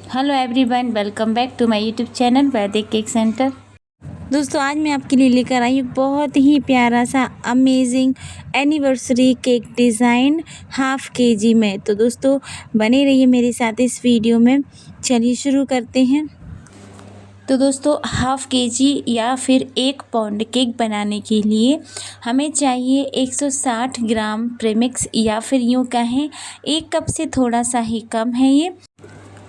Hello everyone, welcome back to my YouTube channel Vaidik cake centre. दोस्तों आज मैं आपके लिए लेकर आई हूँ बहुत ही प्यारा सा amazing anniversary cake design half KG में। तो दोस्तों बने रहिए मेरे साथ इस वीडियो में। चलिए शुरू करते हैं। तो दोस्तों हाफ केजी या फिर 1 पाउंड केक बनाने के लिए हमें चाहिए 160 ग्राम प्रेमिक्स, या फिर यूँ कहें 1 कप से थोड़ा सा ही कम है ये।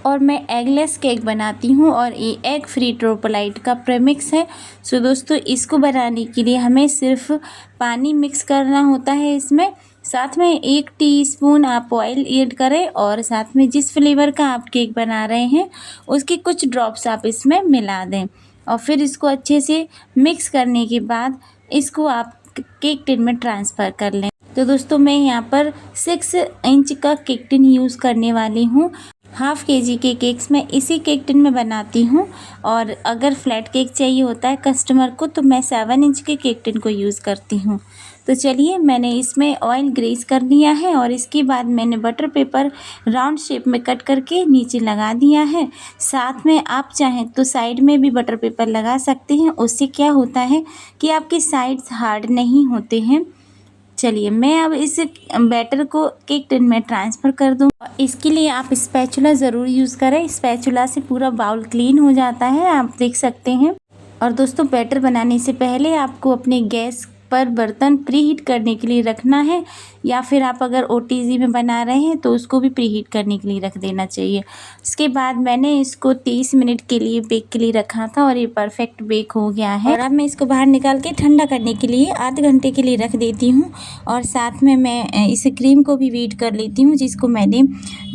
और मैं एगलेस केक बनाती हूँ और ये एग फ्री ट्रोपोलाइट का प्रेमिक्स है। सो दोस्तों इसको बनाने के लिए हमें सिर्फ पानी मिक्स करना होता है इसमें। साथ में 1 टीस्पून आप ऑयल ऐड करें और साथ में जिस फ्लेवर का आप केक बना रहे हैं उसके कुछ ड्रॉप्स आप इसमें मिला दें। और फिर इसको अच्छे से मिक्स करने के बाद इसको आप केक टिन में ट्रांसफ़र कर लें। तो दोस्तों मैं यहाँ पर 6 इंच का केक टिन यूज़ करने वाली हूँ। हाफ केजी के केक्स मैं इसी केक टिन में बनाती हूँ, और अगर फ्लैट केक चाहिए होता है कस्टमर को तो मैं 7 इंच के केक टिन को यूज़ करती हूँ। तो चलिए मैंने इसमें ऑयल ग्रीस कर लिया है और इसके बाद मैंने बटर पेपर राउंड शेप में कट करके नीचे लगा दिया है। साथ में आप चाहें तो साइड में भी बटर पेपर लगा सकते हैं। उससे क्या होता है कि आपके साइड्स हार्ड नहीं होते हैं। चलिए मैं अब इस बैटर को केक टिन में ट्रांसफ़र कर दूँ। इसके लिए आप स्पैचुला ज़रूर यूज़ करें। स्पैचुला से पूरा बाउल क्लीन हो जाता है, आप देख सकते हैं। और दोस्तों बैटर बनाने से पहले आपको अपने गैस पर बर्तन प्रीहीट करने के लिए रखना है, या फिर आप अगर ओटीजी में बना रहे हैं तो उसको भी प्रीहीट करने के लिए रख देना चाहिए। इसके बाद मैंने इसको 30 मिनट के लिए बेक के लिए रखा था और ये परफेक्ट बेक हो गया है। और अब मैं इसको बाहर निकाल के ठंडा करने के लिए आधे घंटे के लिए रख देती हूँ। और साथ में मैं इस क्रीम को भी बीट कर लेती हूँ, जिसको मैंने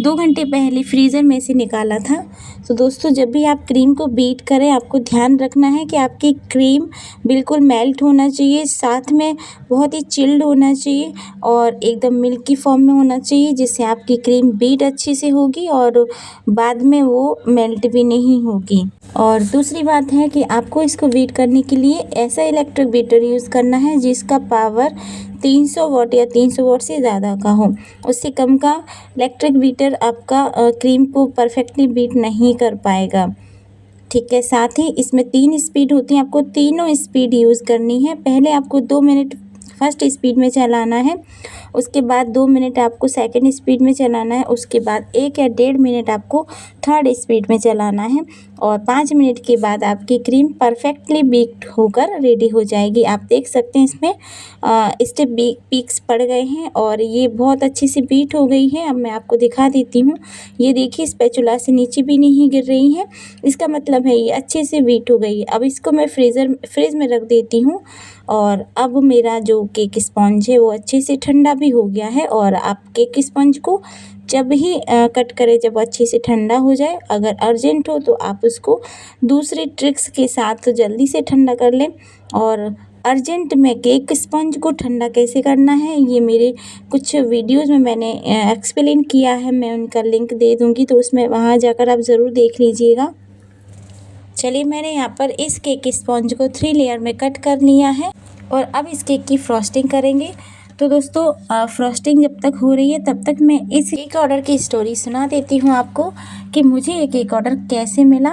2 घंटे पहले फ्रीज़र में से निकाला था। तो दोस्तों जब भी आप क्रीम को बीट करें आपको ध्यान रखना है कि आपकी क्रीम बिल्कुल मेल्ट होना चाहिए, साथ में बहुत ही चिल्ड होना चाहिए और एकदम मिल्की फॉर्म में होना चाहिए, जिससे आपकी क्रीम बीट अच्छे से होगी और बाद में वो मेल्ट भी नहीं होगी। और दूसरी बात है कि आपको इसको बीट करने के लिए ऐसा इलेक्ट्रिक बीटर यूज़ करना है जिसका पावर 300 वाट या 300 वाट से ज़्यादा का हो। उससे कम का इलेक्ट्रिक बीटर आपका क्रीम को परफेक्टली बीट नहीं कर पाएगा। ठीक है, साथ ही इसमें 3 स्पीड होती हैं, आपको तीनों स्पीड यूज़ करनी है। पहले आपको 2 मिनट फर्स्ट स्पीड में चलाना है, उसके बाद 2 मिनट आपको सेकंड स्पीड में चलाना है, उसके बाद 1 या 1.5 मिनट आपको थर्ड स्पीड में चलाना है, और 5 मिनट के बाद आपकी क्रीम परफेक्टली बेक्ड होकर रेडी हो जाएगी। आप देख सकते हैं इसमें स्टेप पीक्स पड़ गए हैं और ये बहुत अच्छे से बीट हो गई है। अब मैं आपको दिखा देती हूँ, ये देखिए स्पैचुला से नीचे भी नहीं गिर रही है, इसका मतलब है ये अच्छे से बीट हो गई है। अब इसको मैं फ्रिज में रख देती हूँ। और अब मेरा जो केक स्पॉन्ज है वो अच्छे से ठंडा भी हो गया है। और आप केक स्पॉन्ज को जब ही कट करें जब अच्छे से ठंडा हो जाए, अगर अर्जेंट हो तो आप उसको दूसरे ट्रिक्स के साथ जल्दी से ठंडा कर लें। और अर्जेंट में केक स्पॉन्ज को ठंडा कैसे करना है ये मेरे कुछ वीडियोज़ में मैंने एक्सप्लेन किया है, मैं उनका लिंक दे दूँगी, तो उसमें वहाँ जाकर आप ज़रूर देख लीजिएगा। चलिए मैंने यहाँ पर इस केक स्पॉन्ज को 3 लेयर में कट कर लिया है और अब इस केक की फ्रॉस्टिंग करेंगे। तो दोस्तों फ्रॉस्टिंग जब तक हो रही है तब तक मैं इस केक ऑर्डर की स्टोरी सुना देती हूँ आपको कि मुझे ये केक ऑर्डर कैसे मिला।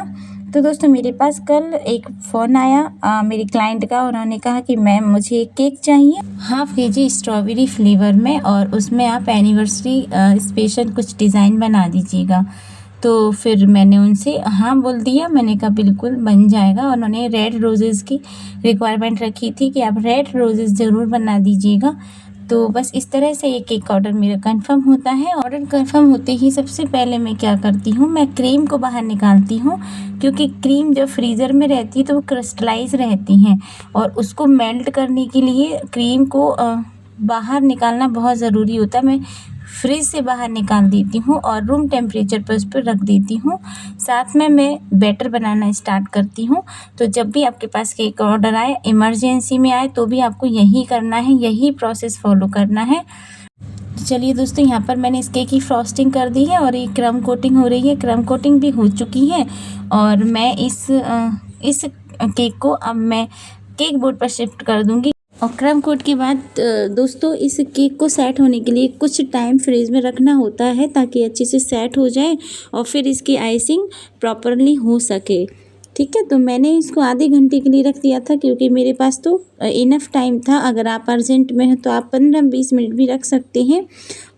तो दोस्तों मेरे पास कल एक फ़ोन आया मेरी क्लाइंट का। उन्होंने कहा कि मैम मुझे एक केक चाहिए हाफ केजी स्ट्रॉबेरी फ्लेवर में, और उसमें आप एनिवर्सरी स्पेशल कुछ डिज़ाइन बना दीजिएगा। तो फिर मैंने उनसे हाँ बोल दिया, मैंने कहा बिल्कुल बन जाएगा। उन्होंने रेड रोज़ेज़ की रिक्वायरमेंट रखी थी कि आप रेड रोज़ेज़ ज़रूर बना दीजिएगा। तो बस इस तरह से ये केक ऑर्डर मेरा कंफर्म होता है। ऑर्डर कंफर्म होते ही सबसे पहले मैं क्या करती हूँ, मैं क्रीम को बाहर निकालती हूँ, क्योंकि क्रीम जब फ्रीज़र में रहती है तो वो क्रिस्टलाइज रहती हैं और उसको मेल्ट करने के लिए क्रीम को बाहर निकालना बहुत ज़रूरी होता है। मैं फ्रिज से बाहर निकाल देती हूँ और रूम टेम्परेचर पर उस पर रख देती हूँ। साथ में मैं बैटर बनाना स्टार्ट करती हूँ। तो जब भी आपके पास केक ऑर्डर आए, इमरजेंसी में आए, तो भी आपको यही करना है, यही प्रोसेस फॉलो करना है। चलिए दोस्तों यहाँ पर मैंने इस केक की फ्रॉस्टिंग कर दी है और ये क्रम कोटिंग हो रही है, क्रम कोटिंग भी हो चुकी है। और मैं इस केक को अब मैं केक बोर्ड पर शिफ्ट कर दूँगी। और क्रम कोट के बाद दोस्तों इस केक को सेट होने के लिए कुछ टाइम फ्रीज में रखना होता है ताकि अच्छे से सेट हो जाए और फिर इसकी आइसिंग प्रॉपरली हो सके। ठीक है, तो मैंने इसको आधे घंटे के लिए रख दिया था क्योंकि मेरे पास तो इनफ टाइम था। अगर आप अर्जेंट में हैं तो आप 15-20 मिनट भी रख सकते हैं,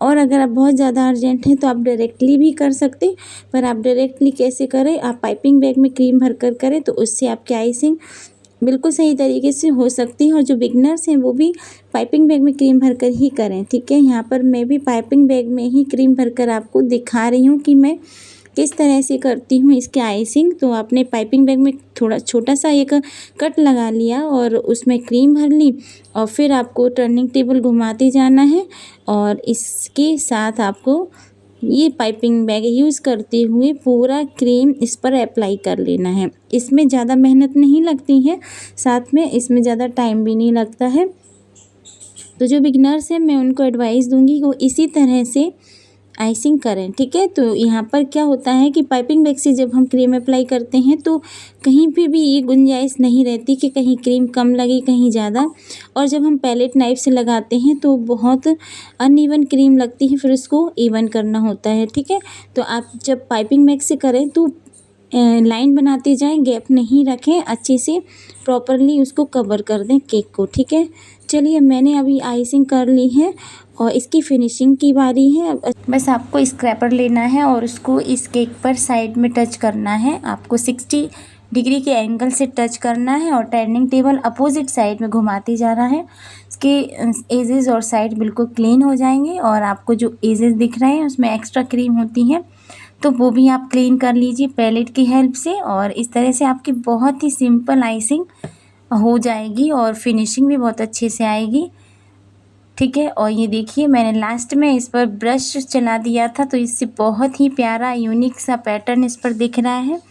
और अगर आप बहुत ज़्यादा अर्जेंट हैं तो आप डायरेक्टली भी कर सकते। पर आप डायरेक्टली कैसे करें, आप पाइपिंग बैग में क्रीम भर कर करें तो उससे आपकी आइसिंग बिल्कुल सही तरीके से हो सकती है। और जो बिगनर्स हैं वो भी पाइपिंग बैग में क्रीम भरकर ही करें। ठीक है, यहाँ पर मैं भी पाइपिंग बैग में ही क्रीम भरकर आपको दिखा रही हूँ कि मैं किस तरह से करती हूँ इसकी आइसिंग। तो आपने पाइपिंग बैग में थोड़ा छोटा सा एक कट लगा लिया और उसमें क्रीम भर ली, और फिर आपको टर्निंग टेबल घुमाते जाना है और इसके साथ आपको ये पाइपिंग बैग यूज़ करते हुए पूरा क्रीम इस पर अप्लाई कर लेना है। इसमें ज़्यादा मेहनत नहीं लगती है, साथ में इसमें ज़्यादा टाइम भी नहीं लगता है। तो जो बिगिनर्स हैं मैं उनको एडवाइस दूंगी कि वो इसी तरह से आइसिंग करें। ठीक है, तो यहाँ पर क्या होता है कि पाइपिंग बैग से जब हम क्रीम अप्लाई करते हैं तो कहीं पे भी ये गुंजाइश नहीं रहती कि कहीं क्रीम कम लगे कहीं ज़्यादा, और जब हम पैलेट नाइफ से लगाते हैं तो बहुत अनइवन क्रीम लगती है, फिर उसको इवन करना होता है। ठीक है, तो आप जब पाइपिंग बैग से करें तो लाइन बनाते जाएं, गैप नहीं रखें, अच्छे से प्रॉपरली उसको कवर कर दें केक को। ठीक है, चलिए मैंने अभी आइसिंग कर ली है और इसकी फिनिशिंग की बारी है। बस आपको स्क्रैपर लेना है और उसको इस केक पर साइड में टच करना है। आपको 60 डिग्री के एंगल से टच करना है और टर्निंग टेबल अपोजिट साइड में घुमाते जा रहा है। इसके एजेस और साइड बिल्कुल क्लीन हो जाएंगे, और आपको जो एजेस दिख रहे हैं उसमें एक्स्ट्रा क्रीम होती है तो वो भी आप क्लीन कर लीजिए पैलेट की हेल्प से। और इस तरह से आपकी बहुत ही सिंपल आइसिंग हो जाएगी और फिनिशिंग भी बहुत अच्छे से आएगी। ठीक है, और ये देखिए मैंने लास्ट में इस पर ब्रश चला दिया था तो इससे बहुत ही प्यारा यूनिक सा पैटर्न इस पर दिख रहा है।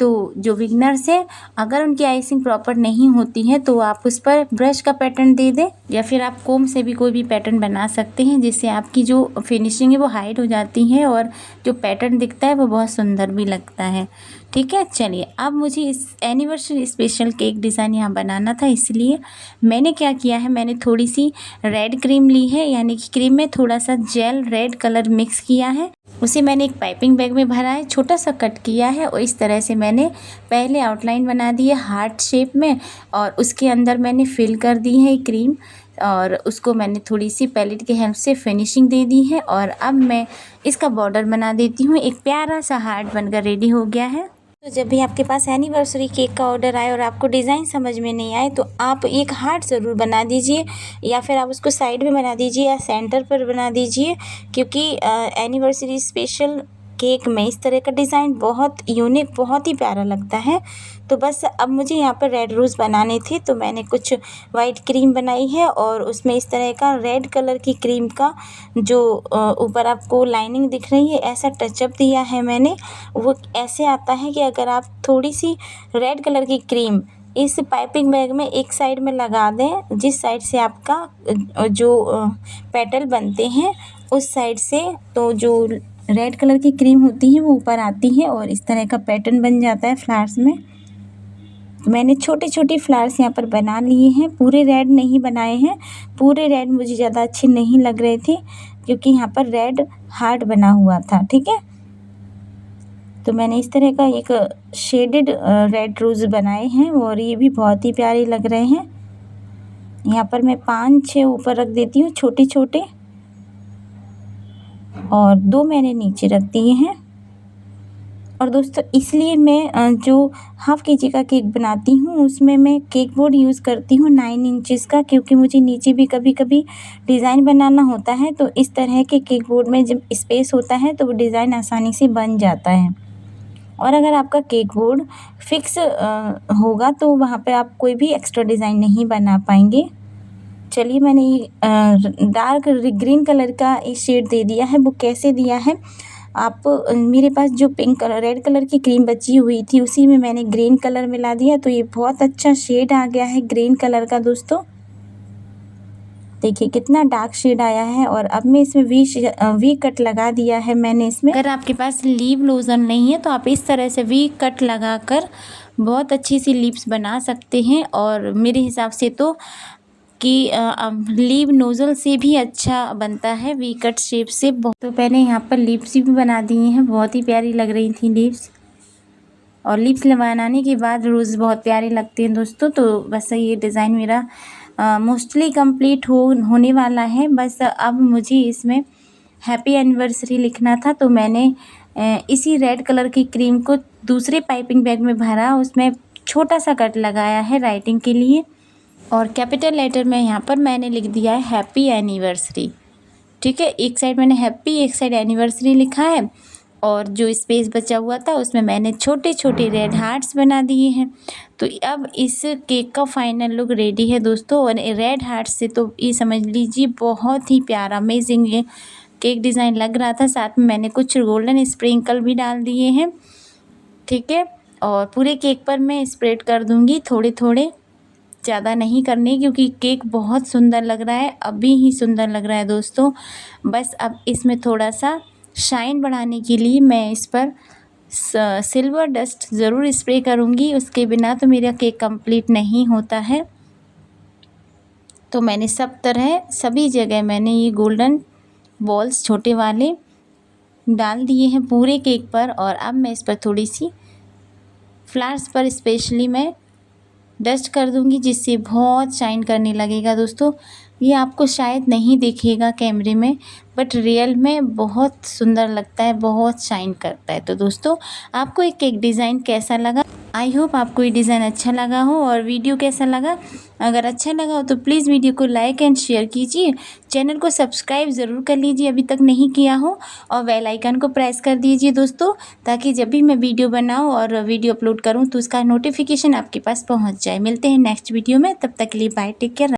तो जो बिगनर्स है अगर उनकी आइसिंग प्रॉपर नहीं होती है तो आप उस पर ब्रश का पैटर्न दे दें, या फिर आप कोम से भी कोई भी पैटर्न बना सकते हैं जिससे आपकी जो फिनिशिंग है वो हाइड हो जाती है और जो पैटर्न दिखता है वो बहुत सुंदर भी लगता है। ठीक है, चलिए अब मुझे इस एनिवर्सरी स्पेशल केक डिज़ाइन यहाँ बनाना था, इसलिए मैंने क्या किया है, मैंने थोड़ी सी रेड क्रीम ली है, यानी कि क्रीम में थोड़ा सा जेल रेड कलर मिक्स किया है। उसे मैंने एक पाइपिंग बैग में भरा है, छोटा सा कट किया है और इस तरह से मैंने पहले आउटलाइन बना दी है हार्ट शेप में, और उसके अंदर मैंने फिल कर दी है क्रीम, और उसको मैंने थोड़ी सी पैलेट की हेल्प से फिनिशिंग दे दी है। और अब मैं इसका बॉर्डर बना देती हूँ। एक प्यारा सा हार्ट बनकर रेडी हो गया है। तो जब भी आपके पास एनिवर्सरी केक का ऑर्डर आए और आपको डिज़ाइन समझ में नहीं आए तो आप एक हार्ट ज़रूर बना दीजिए, या फिर आप उसको साइड में बना दीजिए या सेंटर पर बना दीजिए, क्योंकि एनिवर्सरी स्पेशल केक में इस तरह का डिज़ाइन बहुत यूनिक बहुत ही प्यारा लगता है। तो बस अब मुझे यहाँ पर रेड रोज़ बनाने थे तो मैंने कुछ वाइट क्रीम बनाई है और उसमें इस तरह का रेड कलर की क्रीम का जो ऊपर आपको लाइनिंग दिख रही है ऐसा टचअप दिया है मैंने। वो ऐसे आता है कि अगर आप थोड़ी सी रेड कलर की क्रीम इस पाइपिंग बैग में एक साइड में लगा दें, जिस साइड से आपका जो पेटल बनते हैं उस साइड से, तो जो रेड कलर की क्रीम होती है वो ऊपर आती है और इस तरह का पैटर्न बन जाता है फ्लावर्स में। तो मैंने छोटे छोटे फ्लावर्स यहाँ पर बना लिए हैं, पूरे रेड नहीं बनाए हैं। पूरे रेड मुझे ज़्यादा अच्छे नहीं लग रहे थे क्योंकि यहाँ पर रेड हार्ट बना हुआ था। ठीक है, तो मैंने इस तरह का एक शेडेड रेड रोज़ बनाए हैं और ये भी बहुत ही प्यारे लग रहे हैं। यहाँ पर मैं 5-6 ऊपर रख देती हूँ छोटे छोटे, और 2 मैंने नीचे रख दिए हैं। और दोस्तों इसलिए मैं जो हाफ़ केजी का केक बनाती हूँ उसमें मैं केक बोर्ड यूज़ करती हूँ 9 इंचेस का, क्योंकि मुझे नीचे भी कभी कभी डिज़ाइन बनाना होता है तो इस तरह के केक बोर्ड में जब स्पेस होता है तो वो डिज़ाइन आसानी से बन जाता है। और अगर आपका केक बोर्ड फिक्स होगा तो वहाँ पे आप कोई भी एक्स्ट्रा डिज़ाइन नहीं बना पाएंगे। चलिए मैंने ये डार्क ग्रीन कलर का ये शेड दे दिया है। वो कैसे दिया है, आप मेरे पास जो पिंक कलर रेड कलर की क्रीम बची हुई थी उसी में मैंने ग्रीन कलर मिला दिया तो ये बहुत अच्छा शेड आ गया है ग्रीन कलर का। दोस्तों देखिए कितना डार्क शेड आया है। और अब मैं इसमें वी कट लगा दिया है मैंने इसमें। अगर आपके पास लीव लोजन नहीं है तो आप इस तरह से वी कट लगा कर बहुत अच्छी सी लिप्स बना सकते हैं। और मेरे हिसाब से तो कि लीव नोज़ल से भी अच्छा बनता है वी कट शेप से। तो मैंने यहाँ पर लिप्स भी बना दिए हैं, बहुत ही प्यारी लग रही थी लिप्स। और लिप्स बनाने के बाद रोज़ बहुत प्यारे लगते हैं दोस्तों। तो बस ये डिज़ाइन मेरा मोस्टली कंप्लीट होने वाला है। बस अब मुझे इसमें हैप्पी एनिवर्सरी लिखना था, तो मैंने इसी रेड कलर की क्रीम को दूसरे पाइपिंग बैग में भरा, उसमें छोटा सा कट लगाया है राइटिंग के लिए। और कैपिटल लेटर में यहाँ पर मैंने लिख दिया है हैप्पी एनिवर्सरी। ठीक है, एक साइड मैंने हैप्पी, एक साइड एनिवर्सरी लिखा है। और जो स्पेस बचा हुआ था उसमें मैंने छोटे छोटे रेड हार्ट्स बना दिए हैं। तो अब इस केक का फाइनल लुक रेडी है दोस्तों। और रेड हार्ट्स से तो ये समझ लीजिए बहुत ही प्यारा अमेजिंग ये केक डिज़ाइन लग रहा था। साथ में मैंने कुछ गोल्डन स्प्रिंकल भी डाल दिए हैं। ठीक है, और पूरे केक पर मैं स्प्रेड कर दूँगी, थोड़े थोड़े, ज़्यादा नहीं करनी, क्योंकि केक बहुत सुंदर लग रहा है, अभी ही सुंदर लग रहा है दोस्तों। बस अब इसमें थोड़ा सा शाइन बढ़ाने के लिए मैं इस पर सिल्वर डस्ट ज़रूर स्प्रे करूँगी, उसके बिना तो मेरा केक कंप्लीट नहीं होता है। तो मैंने सब तरह सभी जगह मैंने ये गोल्डन बॉल्स छोटे वाले डाल दिए हैं पूरे केक पर। और अब मैं इस पर थोड़ी सी फ्लावर्स पर स्पेशली मैं डस्ट कर दूंगी, जिससे बहुत शाइन करने लगेगा दोस्तों। ये आपको शायद नहीं दिखेगा कैमरे में, बट रियल में बहुत सुंदर लगता है, बहुत शाइन करता है। तो दोस्तों, आपको एक केक डिज़ाइन कैसा लगा? आई होप आपको ये डिज़ाइन अच्छा लगा हो। और वीडियो कैसा लगा? अगर अच्छा लगा हो तो प्लीज़ वीडियो को लाइक एंड शेयर कीजिए। चैनल को सब्सक्राइब ज़रूर कर लीजिए अभी तक नहीं किया हो, और बेल आइकन को प्रेस कर दीजिए दोस्तों, ताकि जब भी मैं वीडियो बनाऊँ और वीडियो अपलोड करूँ तो उसका नोटिफिकेशन आपके पास पहुँच जाए। मिलते हैं नेक्स्ट वीडियो में, तब तक के लिए बाय, टेक केयर।